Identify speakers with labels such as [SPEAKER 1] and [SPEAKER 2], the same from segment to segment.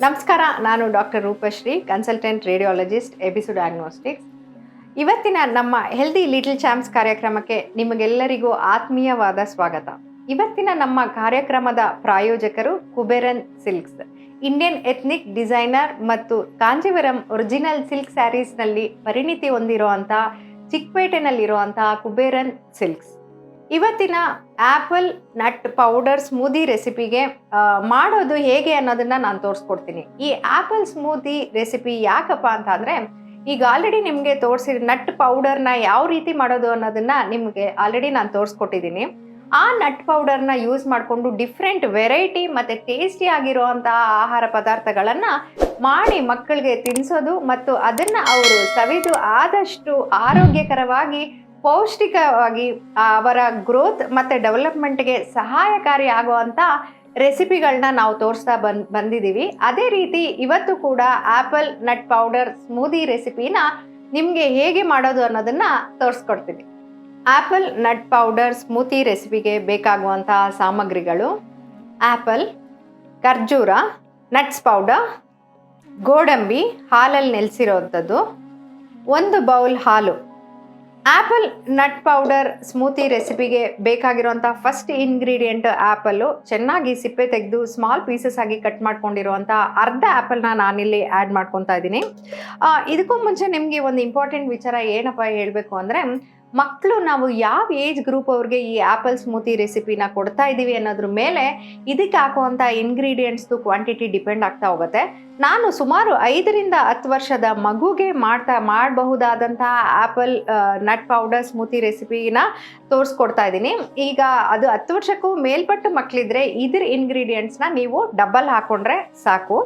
[SPEAKER 1] ನಮಸ್ಕಾರ, ನಾನು doctor Rupashree, consultant radiologist, Ebisu diagnostics. ಇವತ್ತಿನ ನಮ್ಮ ಹೆಲ್ದಿ ಲಿಟಲ್ ಚಾಂಪ್ಸ್ ಕಾರ್ಯಕ್ರಮಕ್ಕೆ ನಿಮಗೆಲ್ಲರಿಗೂ ಆತ್ಮೀಯವಾದ ಸ್ವಾಗತ. ಇವತ್ತಿನ ನಮ್ಮ ಕಾರ್ಯಕ್ರಮದ ಪ್ರಾಯೋಜಕರು ಕುಬೇರನ್ ಸಿಲ್ಕ್ಸ್, ಇಂಡಿಯನ್ ಎಥ್ನಿಕ್ ಡಿಸೈನರ್ ಮತ್ತು ಕಾಂಜೀವರಂ ಒರಿಜಿನಲ್ ಸಿಲ್ಕ್ ಸ್ಯಾರೀಸ್ನಲ್ಲಿ ಪರಿಣಿತಿ ಹೊಂದಿರುವಂಥ ಚಿಕ್ಕಪೇಟೆನಲ್ಲಿರುವಂಥ ಕುಬೇರನ್ ಸಿಲ್ಕ್ಸ್. ಇವತ್ತಿನ ಆ್ಯಪಲ್ ನಟ್ ಪೌಡರ್ ಸ್ಮೂದಿ ರೆಸಿಪಿಗೆ ಮಾಡೋದು ಹೇಗೆ ಅನ್ನೋದನ್ನು ನಾನು ತೋರಿಸ್ಕೊಡ್ತೀನಿ. ಈ ಆ್ಯಪಲ್ ಸ್ಮೂದಿ ರೆಸಿಪಿ ಯಾಕಪ್ಪ ಅಂತ ಅಂದರೆ, ಈಗ ಆಲ್ರೆಡಿ ನಿಮಗೆ ತೋರಿಸಿದ ನಟ್ ಪೌಡರ್ನ ಯಾವ ರೀತಿ ಮಾಡೋದು ಅನ್ನೋದನ್ನು ನಿಮಗೆ ಆಲ್ರೆಡಿ ನಾನು ತೋರಿಸ್ಕೊಟ್ಟಿದ್ದೀನಿ. ಆ ನಟ್ ಪೌಡರ್ನ ಯೂಸ್ ಮಾಡಿಕೊಂಡು ಡಿಫ್ರೆಂಟ್ ವೆರೈಟಿ ಮತ್ತು ಟೇಸ್ಟಿ ಆಗಿರುವಂತಹ ಆಹಾರ ಪದಾರ್ಥಗಳನ್ನು ಮಾಡಿ ಮಕ್ಕಳಿಗೆ ತಿನ್ನಿಸೋದು ಮತ್ತು ಅದನ್ನು ಅವರು ಸವಿದು ಆದಷ್ಟು ಆರೋಗ್ಯಕರವಾಗಿ ಪೌಷ್ಟಿಕವಾಗಿ ಅವರ ಗ್ರೋತ್ ಮತ್ತು ಡೆವಲಪ್ಮೆಂಟ್ಗೆ ಸಹಾಯಕಾರಿ ಆಗುವಂಥ ರೆಸಿಪಿಗಳನ್ನ ನಾವು ತೋರಿಸ್ತಾ ಬಂದಿದ್ದೀವಿ. ಅದೇ ರೀತಿ ಇವತ್ತು ಕೂಡ ಆ್ಯಪಲ್ ನಟ್ ಪೌಡರ್ ಸ್ಮೂದಿ ರೆಸಿಪಿನ ನಿಮಗೆ ಹೇಗೆ ಮಾಡೋದು ಅನ್ನೋದನ್ನು ತೋರಿಸ್ಕೊಡ್ತೀನಿ. ಆ್ಯಪಲ್ ನಟ್ ಪೌಡರ್ ಸ್ಮೂದಿ ರೆಸಿಪಿಗೆ ಬೇಕಾಗುವಂತಹ ಸಾಮಗ್ರಿಗಳು: ಆ್ಯಪಲ್, ಖರ್ಜೂರ, ನಟ್ಸ್ ಪೌಡರ್, ಗೋಡಂಬಿ ಹಾಲಲ್ಲಿ ನೆಲೆಸಿರೋವಂಥದ್ದು, 1 ಬೌಲ್ ಹಾಲು. ಆ್ಯಪಲ್ ನಟ್ ಪೌಡರ್ ಸ್ಮೂತಿ ರೆಸಿಪಿಗೆ ಬೇಕಾಗಿರುವಂಥ ಫಸ್ಟ್ ಇಂಗ್ರೀಡಿಯೆಂಟ್ ಆ್ಯಪಲ್ಲು. ಚೆನ್ನಾಗಿ ಸಿಪ್ಪೆ ತೆಗೆದು ಸ್ಮಾಲ್ ಪೀಸಸ್ ಆಗಿ ಕಟ್ ಮಾಡ್ಕೊಂಡಿರುವಂಥ ಅರ್ಧ ಆ್ಯಪಲ್ನ ನಾನಿಲ್ಲಿ ಆ್ಯಡ್ ಮಾಡ್ಕೊತಾ ಇದ್ದೀನಿ. ಇದಕ್ಕೂ ಮುಂಚೆ ನಿಮಗೆ ಒಂದು ಇಂಪಾರ್ಟೆಂಟ್ ವಿಚಾರ ಏನಪ್ಪ ಹೇಳಬೇಕು ಅಂದರೆ, ಮಕ್ಕಳು ನಾವು ಯಾವ ಏಜ್ ಗ್ರೂಪ್ ಅವ್ರಿಗೆ ಈ ಆ್ಯಪಲ್ ಸ್ಮೂತಿ ರೆಸಿಪಿನ ಕೊಡ್ತಾ ಇದ್ದೀವಿ ಅನ್ನೋದ್ರ ಮೇಲೆ ಇದಕ್ಕೆ ಹಾಕುವಂಥ ಇಂಗ್ರೀಡಿಯೆಂಟ್ಸ್ದು ಕ್ವಾಂಟಿಟಿ ಡಿಪೆಂಡ್ ಆಗ್ತಾ ಹೋಗುತ್ತೆ. ನಾನು ಸುಮಾರು 5 ರಿಂದ 10 ವರ್ಷದ ಮಗುಗೆ ಮಾಡಬಹುದಾದಂತಹ ಆ್ಯಪಲ್ ನಟ್ ಪೌಡರ್ ಸ್ಮೂತಿ ರೆಸಿಪಿನ ತೋರಿಸ್ಕೊಡ್ತಾ ಇದ್ದೀನಿ. ಈಗ ಅದು 10 ವರ್ಷಕ್ಕೂ ಮೇಲ್ಪಟ್ಟು ಮಕ್ಕಳಿದ್ರೆ ಇದ್ರ ಇಂಗ್ರೀಡಿಯೆಂಟ್ಸ್ನ ನೀವು ಡಬಲ್ ಹಾಕ್ಕೊಂಡ್ರೆ ಸಾಕು.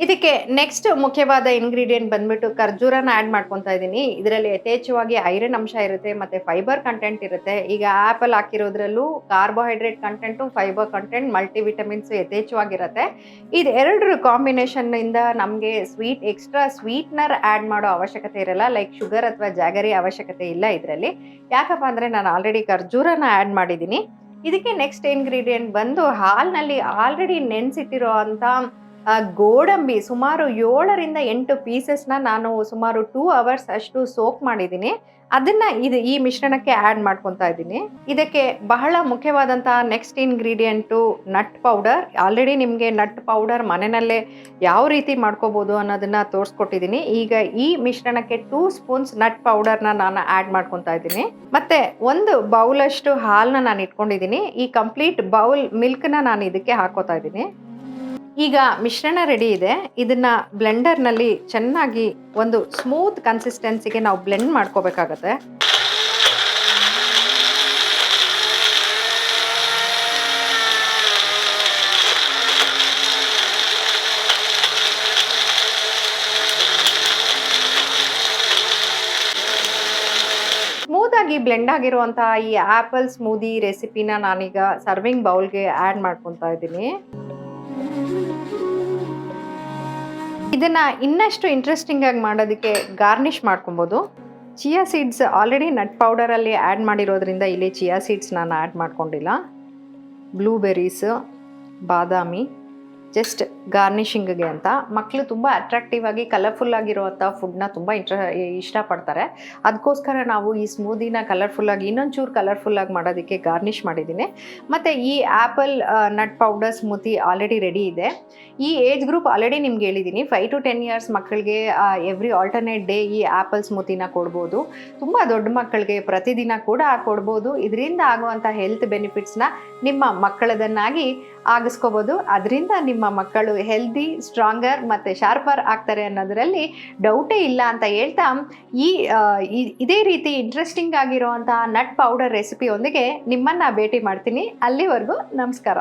[SPEAKER 1] ಇದಕ್ಕೆ ನೆಕ್ಸ್ಟ್ ಮುಖ್ಯವಾದ ಇಂಗ್ರೀಡಿಯೆಂಟ್ ಬಂದ್ಬಿಟ್ಟು ಖರ್ಜೂರನ ಆ್ಯಡ್ ಮಾಡ್ಕೊತಾ ಇದ್ದೀನಿ. ಇದರಲ್ಲಿ ಯಥೇಚ್ಛವಾಗಿ ಐರನ್ ಅಂಶ ಇರುತ್ತೆ ಮತ್ತು ಫೈಬರ್ ಕಂಟೆಂಟ್ ಇರುತ್ತೆ. ಈಗ ಆ್ಯಪಲ್ ಹಾಕಿರೋದ್ರಲ್ಲೂ carbohydrate content, fibre content, multivitamins ಯಥೇಚ್ಛವಾಗಿರುತ್ತೆ. ಇದು ಎರಡರ ಕಾಂಬಿನೇಷನ್ನಿಂದ ನಮಗೆ ಎಕ್ಸ್ಟ್ರಾ ಸ್ವೀಟ್ನರ್ ಆ್ಯಡ್ ಮಾಡೋ ಅವಶ್ಯಕತೆ ಇರಲ್ಲ. ಲೈಕ್ ಶುಗರ್ ಅಥವಾ ಜಾಗರಿ ಅವಶ್ಯಕತೆ ಇಲ್ಲ ಇದರಲ್ಲಿ. ಯಾಕಪ್ಪ ಅಂದರೆ ನಾನು ಆಲ್ರೆಡಿ ಖರ್ಜೂರನ ಆ್ಯಡ್ ಮಾಡಿದ್ದೀನಿ. ಇದಕ್ಕೆ ನೆಕ್ಸ್ಟ್ ಇಂಗ್ರೀಡಿಯೆಂಟ್ ಬಂದು ಹಾಲಿನಲ್ಲಿ ಆಲ್ರೆಡಿ ನೆನೆಸಿಟ್ಟಿರೋ ಅಂಥ ಗೋಡಂಬಿ ಸುಮಾರು 7 ರಿಂದ 8 ಪೀಸಸ್ನ ನಾನು ಸುಮಾರು 2 ಅವರ್ಸ್ ಅಷ್ಟು ಸೋಕ್ ಮಾಡಿದ್ದೀನಿ. ಅದನ್ನು ಈ ಮಿಶ್ರಣಕ್ಕೆ ಆ್ಯಡ್ ಮಾಡ್ಕೊತಾ ಇದ್ದೀನಿ. ಇದಕ್ಕೆ ಬಹಳ ಮುಖ್ಯವಾದಂಥ next ingredient nut powder. Already ನಿಮಗೆ ನಟ್ ಪೌಡರ್ ಮನೆಯಲ್ಲೇ ಯಾವ ರೀತಿ ಮಾಡ್ಕೋಬೋದು ಅನ್ನೋದನ್ನು ತೋರಿಸ್ಕೊಟ್ಟಿದ್ದೀನಿ. ಈಗ ಈ ಮಿಶ್ರಣಕ್ಕೆ 2 ಸ್ಪೂನ್ಸ್ ನಟ್ ಪೌಡರ್ನ ನಾನು ಆ್ಯಡ್ ಮಾಡ್ಕೊತಾ ಇದ್ದೀನಿ. ಮತ್ತು 1 ಬೌಲಷ್ಟು ಹಾಲನ್ನ ನಾನು ಇಟ್ಕೊಂಡಿದ್ದೀನಿ. ಈ ಕಂಪ್ಲೀಟ್ ಬೌಲ್ ಮಿಲ್ಕ್ನ ನಾನು ಇದಕ್ಕೆ ಹಾಕೋತಾ ಇದ್ದೀನಿ. ಈಗ ಮಿಶ್ರಣ ರೆಡಿ ಇದೆ. ಇದನ್ನು ಬ್ಲೆಂಡರ್ನಲ್ಲಿ ಚೆನ್ನಾಗಿ ಒಂದು ಸ್ಮೂತ್ ಕನ್ಸಿಸ್ಟೆನ್ಸಿಗೆ ನಾವು ಬ್ಲೆಂಡ್ ಮಾಡ್ಕೋಬೇಕಾಗತ್ತೆ. ಸ್ಮೂತಾಗಿ ಬ್ಲೆಂಡ್ ಆಗಿರುವಂಥ ಈ ಆ್ಯಪಲ್ ಸ್ಮೂದಿ ರೆಸಿಪಿನ ನಾನೀಗ ಸರ್ವಿಂಗ್ ಬೌಲ್ಗೆ ಆ್ಯಡ್ ಮಾಡ್ಕೊತಾ ಇದ್ದೀನಿ. ಇದನ್ನು ಇನ್ನಷ್ಟು ಇಂಟ್ರೆಸ್ಟಿಂಗ್ ಆಗಿ ಮಾಡೋದಕ್ಕೆ ಗಾರ್ನಿಷ್ ಮಾಡ್ಕೊಬೋದು. ಚಿಯಾ ಸೀಡ್ಸ್ ಆಲ್ರೆಡಿ ನಟ್ ಪೌಡರಲ್ಲಿ ಆ್ಯಡ್ ಮಾಡಿರೋದ್ರಿಂದ ಇಲ್ಲಿ ಚಿಯಾ ಸೀಡ್ಸ್ ನಾನು ಆ್ಯಡ್ ಮಾಡ್ಕೊಂಡಿಲ್ಲ. ಬ್ಲೂಬೆರೀಸು, ಬಾದಾಮಿ, ಜಸ್ಟ್ ಗಾರ್ನಿಷಿಂಗ್ಗೆ ಅಂತ. ಮಕ್ಕಳು ತುಂಬ ಅಟ್ರಾಕ್ಟಿವ್ ಆಗಿ ಕಲರ್ಫುಲ್ ಆಗಿರುವಂಥ ಫುಡ್ನ ತುಂಬ ಇಷ್ಟಪಡ್ತಾರೆ. ಅದಕ್ಕೋಸ್ಕರ ನಾವು ಈ ಸ್ಮೂದಿನ ಕಲರ್ಫುಲ್ಲಾಗಿ ಇನ್ನೊಂಚೂರು ಕಲರ್ಫುಲ್ಲಾಗಿ ಮಾಡೋದಕ್ಕೆ ಗಾರ್ನಿಷ್ ಮಾಡಿದ್ದೀನಿ. ಮತ್ತು ಈ apple nut powder smoothie already ready ಇದೆ. ಈ ಏಜ್ ಗ್ರೂಪ್ ಆಲ್ರೆಡಿ ನಿಮ್ಗೆ ಹೇಳಿದ್ದೀನಿ, 5 to 10 ಇಯರ್ಸ್ ಮಕ್ಕಳಿಗೆ ಎವ್ರಿ ಆಲ್ಟರ್ನೇಟ್ ಡೇ ಈ ಆ್ಯಪಲ್ ಸ್ಮೂತಿನ ಕೊಡ್ಬೋದು. ತುಂಬ ದೊಡ್ಡ ಮಕ್ಕಳಿಗೆ ಪ್ರತಿದಿನ ಕೂಡ ಕೊಡ್ಬೋದು. ಇದರಿಂದ ಆಗುವಂಥ ಹೆಲ್ತ್ ಬೆನಿಫಿಟ್ಸ್ನ ನಿಮ್ಮ ಮಕ್ಕಳದನ್ನಾಗಿ ಆಗಿಸ್ಕೋಬೋದು. ಅದರಿಂದ ನಿಮ್ಮ ಮಕ್ಕಳು ಹೆಲ್ದಿ, ಸ್ಟ್ರಾಂಗರ್ ಮತ್ತು ಶಾರ್ಪರ್ ಆಗ್ತಾರೆ ಅನ್ನೋದರಲ್ಲಿ ಡೌಟೇ ಇಲ್ಲ ಅಂತ ಹೇಳ್ತಾ, ಇದೇ ರೀತಿ ಇಂಟ್ರೆಸ್ಟಿಂಗ್ ಆಗಿರುವಂತಹ ನಟ್ ಪೌಡರ್ ರೆಸಿಪಿಯೊಂದಿಗೆ ನಿಮ್ಮನ್ನು ಭೇಟಿ ಮಾಡ್ತೀನಿ. ಅಲ್ಲಿವರೆಗೂ ನಮಸ್ಕಾರ.